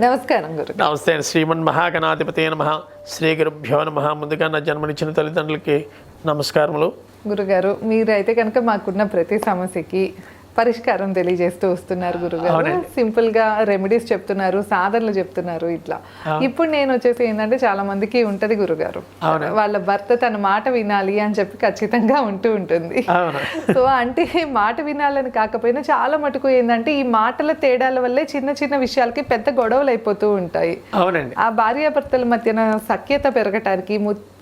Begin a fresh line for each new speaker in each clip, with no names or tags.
నమస్కారం గురు.
నమస్తే. శ్రీమన్ మహాగణాధిపతే నమః. శ్రీ గురుభ్యో నమః. ముందుగా నా జన్మనిచ్చిన తల్లిదండ్రులకి నమస్కారములు.
గురుగారు, మీరైతే కనుక మాకున్న ప్రతి సమస్యకి పరిష్కారం తెలియజేస్తూ వస్తున్నారు గురుగారు. సింపుల్ గా రెమెడీస్ చెప్తున్నారు, సాధనలు చెప్తున్నారు. ఇట్లా ఇప్పుడు నేను వచ్చేసి ఏంటంటే చాలా మందికి ఉంటది గురుగారు, వాళ్ళ భర్త తన మాట వినాలి అని చెప్పి ఖచ్చితంగా ఉంటుంది. సో అంటే మాట వినాలని కాకపోయినా చాలా మటుకు ఏంటంటే ఈ మాటల తేడాల వల్లే చిన్న చిన్న విషయాలకి పెద్ద గొడవలు అయిపోతూ ఉంటాయి. ఆ భార్యాభర్తల మధ్యన సఖ్యత పెరగటానికి,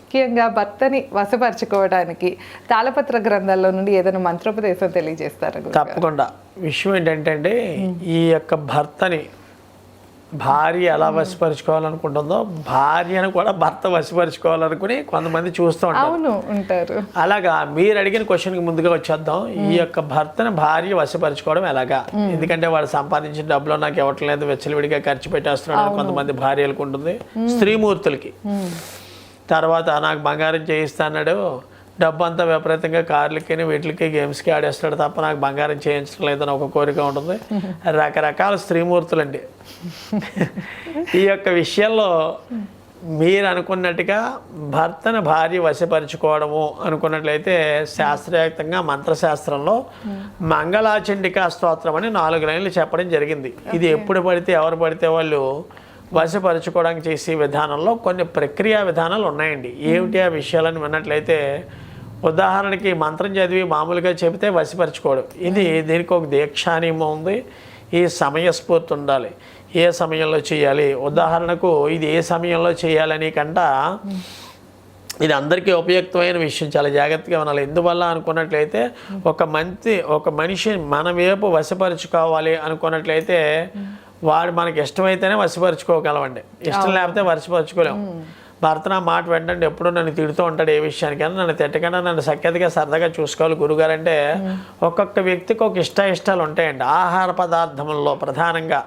ముఖ్యంగా భర్తని వశపరచుకోవడానికి తాళపత్ర గ్రంథాల్లో నుండి ఏదైనా మంత్రోపదేశం తెలియజేస్తారు?
తప్పకుండా. విషయం ఏంటంటే ఈ యొక్క భర్తని భార్య ఎలా వశపరుచుకోవాలనుకుంటుందో భార్యను కూడా భర్త వశపరుచుకోవాలనుకుని కొంతమంది చూస్తూ
ఉంటారు.
అలాగా మీరు అడిగిన క్వశ్చన్కి ముందుగా వచ్చేద్దాం. ఈ యొక్క భర్తను భార్య వశపరుచుకోవడం ఎలాగా? ఎందుకంటే వాడు సంపాదించిన డబ్బులో నాకు ఇవ్వట్లేదు, వెచ్చలవిడిగా ఖర్చు పెట్టేస్తున్నాడు కొంతమంది భార్యలకు ఉంటుంది, స్త్రీమూర్తులకి. తర్వాత నాకు బంగారం చేయిస్తాడు, డబ్బు అంతా విపరీతంగా కార్లకి వీటికి గేమ్స్కి ఆడేస్తాడు తప్ప నాకు బంగారం చేయించడం లేదని ఒక కోరిక ఉంటుంది. రకరకాల స్త్రీమూర్తులండి. ఈ యొక్క విషయంలో మీరు అనుకున్నట్టుగా భర్తను భార్య వశపరుచుకోవడము అనుకున్నట్లయితే శాస్త్రయుక్తంగా మంత్రశాస్త్రంలో మంగళాచండికా స్తోత్రం అని 4 లైన్లు చెప్పడం జరిగింది. ఇది ఎప్పుడు పడితే ఎవరు పడితే వాళ్ళు వశపరుచుకోవడానికి చేసే విధానంలో కొన్ని ప్రక్రియా విధానాలు ఉన్నాయండి. ఏమిటి ఆ విషయాలను విన్నట్లయితే, ఉదాహరణకి మంత్రం చదివి మామూలుగా చెబితే వశపరుచుకోవడం, దీనికి ఒక దీక్షానియమం ఉంది. ఈ సమయస్ఫూర్తి ఉండాలి, ఏ సమయంలో చేయాలి. ఉదాహరణకు ఇది ఏ సమయంలో చేయాలని కంట ఇది అందరికీ ఉపయుక్తమైన విషయం, చాలా జాగ్రత్తగా వినాలి. ఎందువల్ల అనుకున్నట్లయితే ఒక మనిషి మన వైపు వశపరుచుకోవాలి అనుకున్నట్లయితే వాడు మనకి ఇష్టమైతేనే వశపరుచుకోగలమండి, ఇష్టం లేకపోతే వశపరుచుకోలేము. భర్త నా మాట వెంటనే ఎప్పుడు నన్ను తిడుతూ ఉంటాడు, ఏ విషయానికైనా నన్ను తిట్టకుండా నన్ను సఖ్యతగా సరదాగా చూసుకోవాలి గురుగారు అంటే. ఒక్కొక్క వ్యక్తికి ఒక ఇష్టాలు ఉంటాయండి. ఆహార పదార్థంలో ప్రధానంగా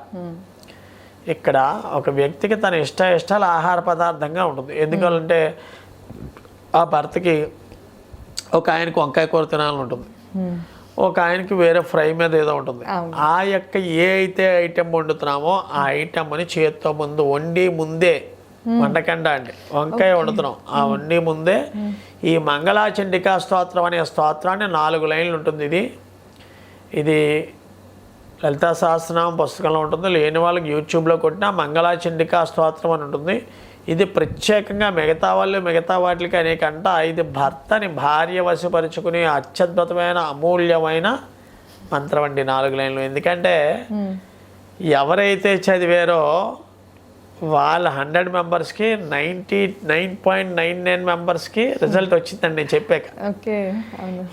ఇక్కడ ఒక వ్యక్తికి తన ఇష్టాలు ఆహార పదార్థంగా ఉంటుంది. ఎందుకంటే ఆ భర్తకి ఒక ఆయనకు వంకాయ కూర తినాలని ఉంటుంది, ఒక ఆయనకి వేరే ఫ్రై మీద ఏదో ఉంటుంది. ఆ యొక్క ఏ అయితే ఐటెం వండుతున్నామో ఆ ఐటెంని చేత్తో వండి ముందే వండకండా అండి, వంకాయ వండుతున్నాం, ఆ వండి ముందే ఈ మంగళాచండికా స్తోత్రం అనే స్తోత్రాన్ని 4 లైన్లు ఉంటుంది. ఇది లలితా సహస్రనామం పుస్తకంలో ఉంటుంది. లేని వాళ్ళకి యూట్యూబ్లో కొట్టినా మంగళాచండికా స్తోత్రం అని ఉంటుంది. ఇది ప్రత్యేకంగా మిగతా వాటికి అనేకంట ఇది భర్తని భార్య వశపరుచుకునే అత్యద్భుతమైన అమూల్యమైన మంత్రం అండి 4 లైన్లు. ఎందుకంటే ఎవరైతే చదివారో వాళ్ళ 100 మెంబర్స్కి 99.99 మెంబర్స్కి రిజల్ట్ వచ్చిందండి నేను చెప్పాక.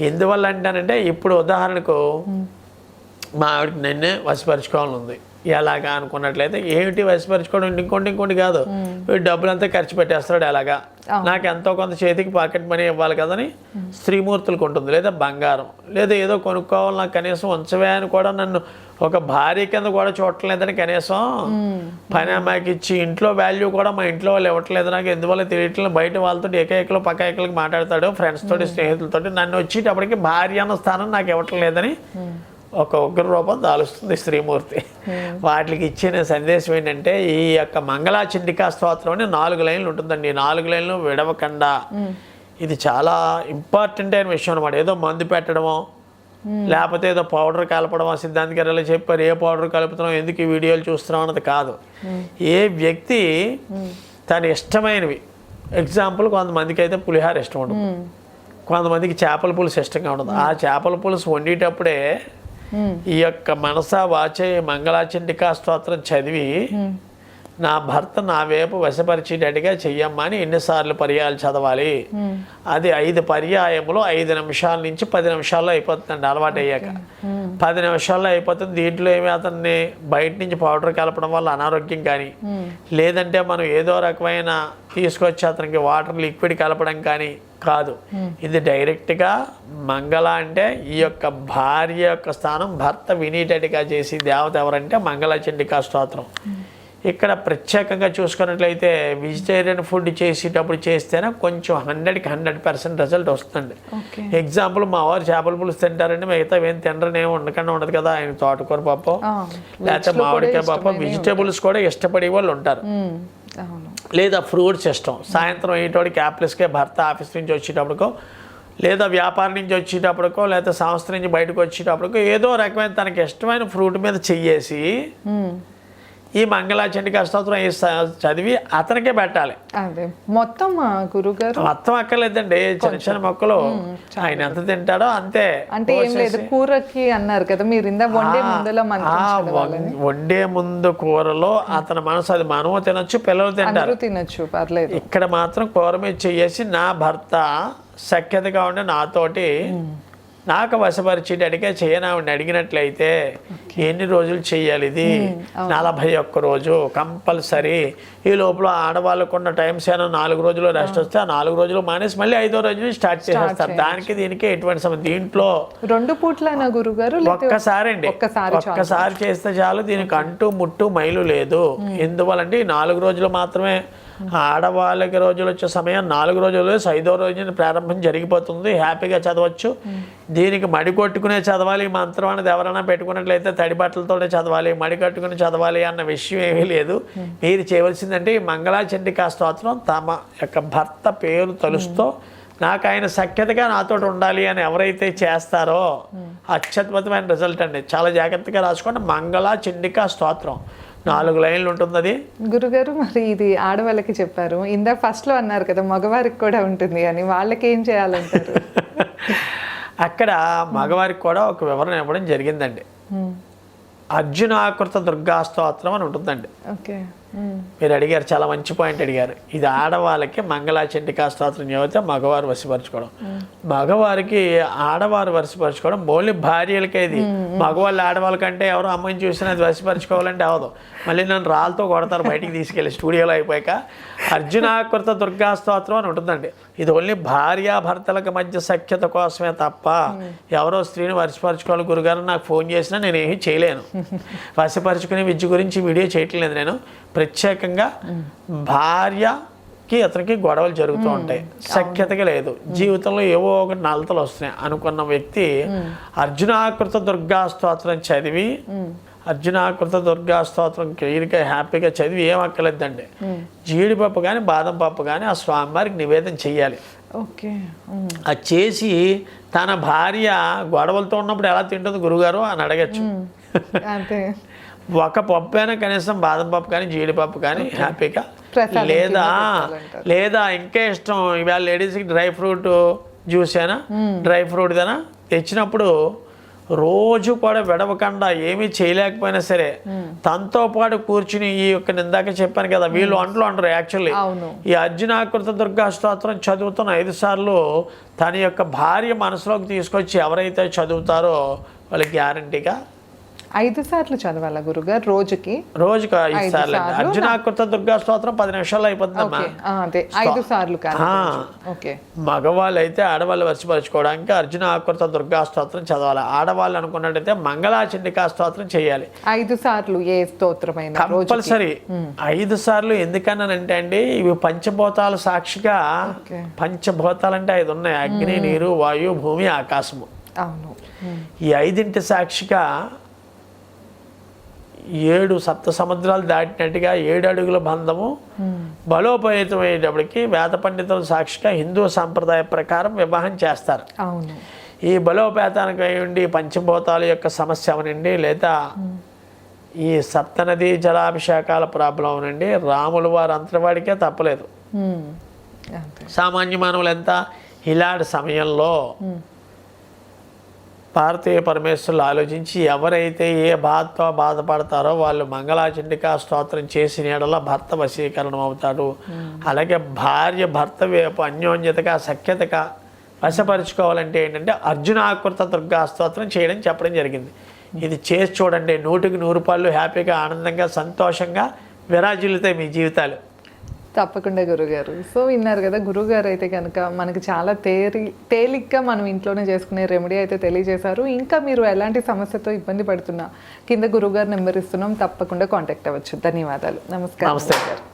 ఎందువల్ల అంటానంటే, ఇప్పుడు ఉదాహరణకు మా ఆవిడకి నిన్నే వశపరుచుకోవాలని ఉంది. ఎలాగా అనుకున్నట్లయితే ఏమిటి వశపరుచుకోవడం, ఇంకోటి కాదు, వీడు డబ్బులంతా ఖర్చు పెట్టేస్తాడు, ఎలాగా నాకు ఎంతో కొంత చేతికి పాకెట్ మనీ ఇవ్వాలి కదని స్త్రీమూర్తులకు ఉంటుంది. లేదా బంగారం, లేదా ఏదో కొనుక్కోవాలి, నాకు కనీసం ఉంచవే అని కూడా నన్ను ఒక భార్య కింద కూడా చూడట్లేదని కనీసం పని అమ్మాయికి ఇచ్చి ఇంట్లో వాల్యూ కూడా మా ఇంట్లో వాళ్ళు ఇవ్వట్లేదు నాకు, ఎందువల్ల తెలియట్లేదు. బయట వాళ్ళతో ఏకైకలు పక్కైకలకి మాట్లాడతాడు, ఫ్రెండ్స్ తోటి స్నేహితులతోటి. నన్ను వచ్చేటప్పటికి భార్య అన్న స్థానం నాకు ఇవ్వట్లేదని ఒక ఉగ్ర రూపం దాలుస్తుంది స్త్రీమూర్తి. వాటికి ఇచ్చిన సందేశం ఏంటంటే, ఈ యొక్క మంగళాచండికా స్తోత్రం అని 4 లైన్లు ఉంటుందండి. 4 లైన్లు విడవకుండా. ఇది చాలా ఇంపార్టెంట్ అయిన విషయం అనమాట. ఏదో మందు పెట్టడమో లేకపోతే ఏదో పౌడర్ కలపడమో, సిద్ధాంత్ గారు ఎలా చెప్పారు, ఏ పౌడర్ కలుపుతున్నాం, ఎందుకు ఈ వీడియోలు చూస్తున్నాం అన్నది కాదు. ఏ వ్యక్తి తన ఇష్టమైనవి, ఎగ్జాంపుల్ కొంతమందికి అయితే పులిహార ఇష్టం ఉండదు, కొంతమందికి చేపల పులుసు ఇష్టంగా ఉండదు. ఆ చేపల పులుసు వండేటప్పుడే ఈ యొక్క మనసా వాచే మంగళాచండికా స్తోత్రం చదివి నా భర్త నా వైపు వశపరిచేటట్టుగా చెయ్యమ్మా అని ఎన్నిసార్లు పర్యాయాలు చదవాలి. అది 5 పర్యాయములు 5 నిమిషాల నుంచి 10 నిమిషాల్లో అయిపోతుందండి. అలవాటు అయ్యాక 10 నిమిషాల్లో అయిపోతుంది. దీంట్లో ఏమి అతన్ని బయట నుంచి పౌడర్ కలపడం వల్ల అనారోగ్యం కానీ, లేదంటే మనం ఏదో రకమైన తీసుకొచ్చి అతనికి వాటర్ లిక్విడ్ కలపడం కానీ కాదు. ఇది డైరెక్ట్గా మంగళ అంటే ఈ యొక్క భార్య యొక్క స్థానం భర్త వినేటట్టుగా చేసి దేవత ఎవరంటే మంగళాచండికా స్తోత్రం. ఇక్కడ ప్రత్యేకంగా చూసుకున్నట్లయితే వెజిటేరియన్ ఫుడ్ చేసేటప్పుడు చేస్తేనే కొంచెం 100కి 100% రిజల్ట్ వస్తుంది.
ఓకే.
ఎగ్జాంపుల్ మా వారు చేపల పులుసు తింటారండి, మిగతా ఏం తినరని ఏమి ఉండకుండా ఉండదు కదా. ఆయన తోటకూర పప్పు లేకపోతే మామిడికాయ పప్పు, వెజిటేబుల్స్ కూడా ఇష్టపడే వాళ్ళు ఉంటారు.
అవును.
లేదా ఫ్రూట్స్ ఇష్టం. సాయంత్రం అయ్యేటోడికి యాపిల్స్కే భర్త ఆఫీస్ నుంచి వచ్చేటప్పటికో, లేదా వ్యాపారం నుంచి వచ్చేటప్పటికో, లేదా సంస్థ నుంచి బయటకు వచ్చేటప్పటికో ఏదో రకమైన తనకి ఇష్టమైన ఫ్రూట్ మీద చెయ్యేసి ఈ మంగళాచండికా స్తోత్రం చదివి అతనికే పెట్టాలి.
అదే మొత్తం గురుగారు
మొత్తం అక్కర్లేదండి, చిన్న చిన్న మొక్కలు ఆయన ఎంత తింటాడో అంతే.
అంటే ఏం లేదు, కూరకి అన్నారు కదా మీరు ఇందా వండే ముందులో
వండే ముందు కూరలో అతని మనసు, అది మనము తినొచ్చు, పిల్లలు తింటారు,
తినొచ్చు, పర్లేదు.
ఇక్కడ మాత్రం కూర మీద చెయ్యేసి నా భర్త సఖ్యతగా ఉండి నాతోటి నాకు వశపరిచేటడిగే చేయనావిని అడిగినట్లయితే ఎన్ని రోజులు చెయ్యాలి ఇది? 41 రోజు కంపల్సరీ. ఈ లోపల ఆడవాళ్ళకు ఉన్న టైమ్స్ ఏమైనా 4 రోజులు రెస్ట్ వస్తే ఆ 4 రోజులు మానేసి మళ్ళీ 5వ రోజు స్టార్ట్ చేసేస్తారు. దానికి దీనికి ఎటువంటి సమయం. దీంట్లో
2 పూట్లైనా గురుగారు
ఒక్కసారి అండి, ఒక్కసారి చేస్తే చాలు. దీనికి అంటూ ముట్టు మైలు లేదు. ఎందువలంటే ఈ 4 రోజులు మాత్రమే. ఆడవాళ్ళకి రోజులు వచ్చే సమయం 4 రోజులు, 5వ రోజున ప్రారంభం జరిగిపోతుంది. హ్యాపీగా చదవచ్చు. దీనికి మడి కొట్టుకునే చదవాలి ఈ మంత్రం అనేది ఎవరైనా పెట్టుకున్నట్లయితే తడి బట్టలతోనే చదవాలి, మడి కట్టుకుని చదవాలి అన్న విషయం ఏమీ లేదు. మీరు చేయవలసిందంటే ఈ మంగళాచండికా స్తోత్రం తమ యొక్క భర్త పేరు తలుస్తూ నాకు ఆయన సఖ్యతగా నాతో ఉండాలి అని ఎవరైతే చేస్తారో అత్యద్భుతమైన రిజల్ట్ అండి. చాలా జాగ్రత్తగా రాసుకోండి. మంగళాచండికా స్తోత్రం 4 లైన్లు ఉంటుంది అది.
గురుగారు మరి ఇది ఆడవాళ్ళకి చెప్పారు, ఇందా ఫస్ట్ లో అన్నారు కదా మగవారికి కూడా ఉంటుంది అని, వాళ్ళకి ఏం చేయాలంటారు?
అక్కడ మగవారికి కూడా ఒక వివరణ ఇవ్వడం జరిగిందండి. అర్జునాకృత దుర్గా స్తోత్రం అని ఉంటుందండి.
ఓకే.
మీరు అడిగారు, చాలా మంచి పాయింట్ అడిగారు. ఇది ఆడవాళ్ళకి మంగళాచండికా స్తోత్రం చదివితే మగవారు వశపరచుకోవడం, మగవారికి ఆడవారు వశపరచుకోవడం. ఓన్లీ భార్యలకే ఇది. మగవాళ్ళు ఆడవాళ్ళ కంటే ఎవరో అమ్మాయిని చూసినా అది వశపరచుకోవాలంటే అవదు. మళ్ళీ నన్ను రాళ్ళతో కొడతారు బయటికి తీసుకెళ్ళి స్టూడియోలో అయిపోయాక. అర్జునాకృత దుర్గా స్తోత్రం అని ఉంటుందండి. ఇది ఓన్లీ భార్యాభర్తలకు మధ్య సఖ్యత కోసమే తప్ప ఎవరో స్త్రీని వశపరచుకోవాలి గురుగారు నాకు ఫోన్ చేసినా నేను ఏమీ చేయలేను. వశపరచుకునే విద్య గురించి వీడియో చేయట్లేదు నేను. ప్రత్యేకంగా భార్యకి అతనికి గొడవలు జరుగుతూ ఉంటాయి, సఖ్యతగా లేదు, జీవితంలో ఏవో ఒకటి నలతలు వస్తున్నాయి అనుకున్న వ్యక్తి అర్జునాకృత దుర్గా స్తోత్రం చదివి, అర్జునాకృత దుర్గా స్తోత్రం క్లియర్గా హ్యాపీగా చదివి ఏం అక్కర్లేదండి, జీడిపప్పు కానీ బాదం పప్పు కానీ ఆ స్వామివారికి నివేదన చెయ్యాలి.
ఓకే.
అది చేసి తన భార్య గొడవలతో ఉన్నప్పుడు ఎలా తింటుంది గురుగారు అని అడగచ్చు. ఒక పప్పు అయినా కనీసం బాదం పప్పు కానీ జీడిపప్పు కానీ హ్యాపీగా, లేదా ఇంకా ఇష్టం ఇవాళ లేడీస్కి డ్రై ఫ్రూట్ జ్యూస్ అయినా డ్రై ఫ్రూట్ అయినా తెచ్చినప్పుడు రోజు కూడా విడవకుండా ఏమీ చేయలేకపోయినా సరే తనతో పాటు కూర్చుని ఈ యొక్క ఇందాక చెప్పాను కదా వీళ్ళు అంటూ అంటారు యాక్చువల్లీ ఈ అర్జునాకృత దుర్గా స్తోత్రం చదువుతున్న 5 సార్లు తన యొక్క భార్య మనసులోకి తీసుకొచ్చి ఎవరైతే చదువుతారో వాళ్ళకి గ్యారంటీగా
5 సార్లు చదవాలా గురుగారు? రోజుకి
5 సార్లు. అర్జునాకృత దుర్గా స్తోత్రం 10 నిమిషాల్లో అయిపోతుందమ్మా.
5 సార్లు.
మగవాళ్ళు అయితే ఆడవాళ్ళు వశపరచుకోవడానికి అర్జునాకృత దుర్గా స్తోత్రం చదవాలి. ఆడవాళ్ళు అనుకున్నట్టయితే మంగళాచండికా స్తోత్రం చేయాలి 5
సార్లు. ఏ స్తోత్రమైనా
కంపల్సరీ 5 సార్లు. ఎందుకన్నానంటే అండి ఇవి పంచభూతాల సాక్షిగా, పంచభూతాలంటే 5 ఉన్నాయి: అగ్ని, నీరు, వాయు, భూమి, ఆకాశము. ఈ 5 సాక్షిగా 7 సప్త సముద్రాలు దాటినట్టుగా 7 అడుగుల బంధము బలోపేతమయ్యేటప్పటికి వేద పండితుల సాక్షిగా హిందూ సాంప్రదాయ ప్రకారం వివాహం చేస్తారు. ఈ బలోపేతానికి అయ్యండి పంచభూతాల యొక్క సమస్య అవనండి, లేదా ఈ సప్తనది జలాభిషేకాల ప్రాబ్లం అవనండి, రాముల వారు అంతటివాడికే తప్పలేదు. సామాన్య మానవులు ఎంత ఇలాంటి సమయంలో భారతీయ పరమేశ్వరులు ఆలోచించి ఎవరైతే ఏ బాధతో బాధపడతారో వాళ్ళు మంగళాచండికా స్తోత్రం చేసిన యెడల భర్త వశీకరణం అవుతాడు. అలాగే భార్య భర్త వైపు అన్యోన్యతగా సఖ్యతగా వశపరుచుకోవాలంటే ఏంటంటే అర్జునాకృత దుర్గా స్తోత్రం చేయడం చెప్పడం జరిగింది. ఇది చేసి చూడండి, 100కి 100 రూపాయలు హ్యాపీగా ఆనందంగా సంతోషంగా విరాజిల్లుతాయి మీ జీవితాలు.
తప్పకుండా గురుగారు. సో విన్నారు కదా, గురుగారు అయితే కనుక మనకి చాలా తేలిగ్గా మనం ఇంట్లోనే చేసుకునే రెమెడీ అయితే తెలియజేశారు. ఇంకా మీరు ఎలాంటి సమస్యతో ఇబ్బంది పడుతున్నా కింద గురుగారు నెంబర్ ఇస్తున్నాం, తప్పకుండా కాంటాక్ట్ అవ్వచ్చు. ధన్యవాదాలు. నమస్కారం.
నమస్తే.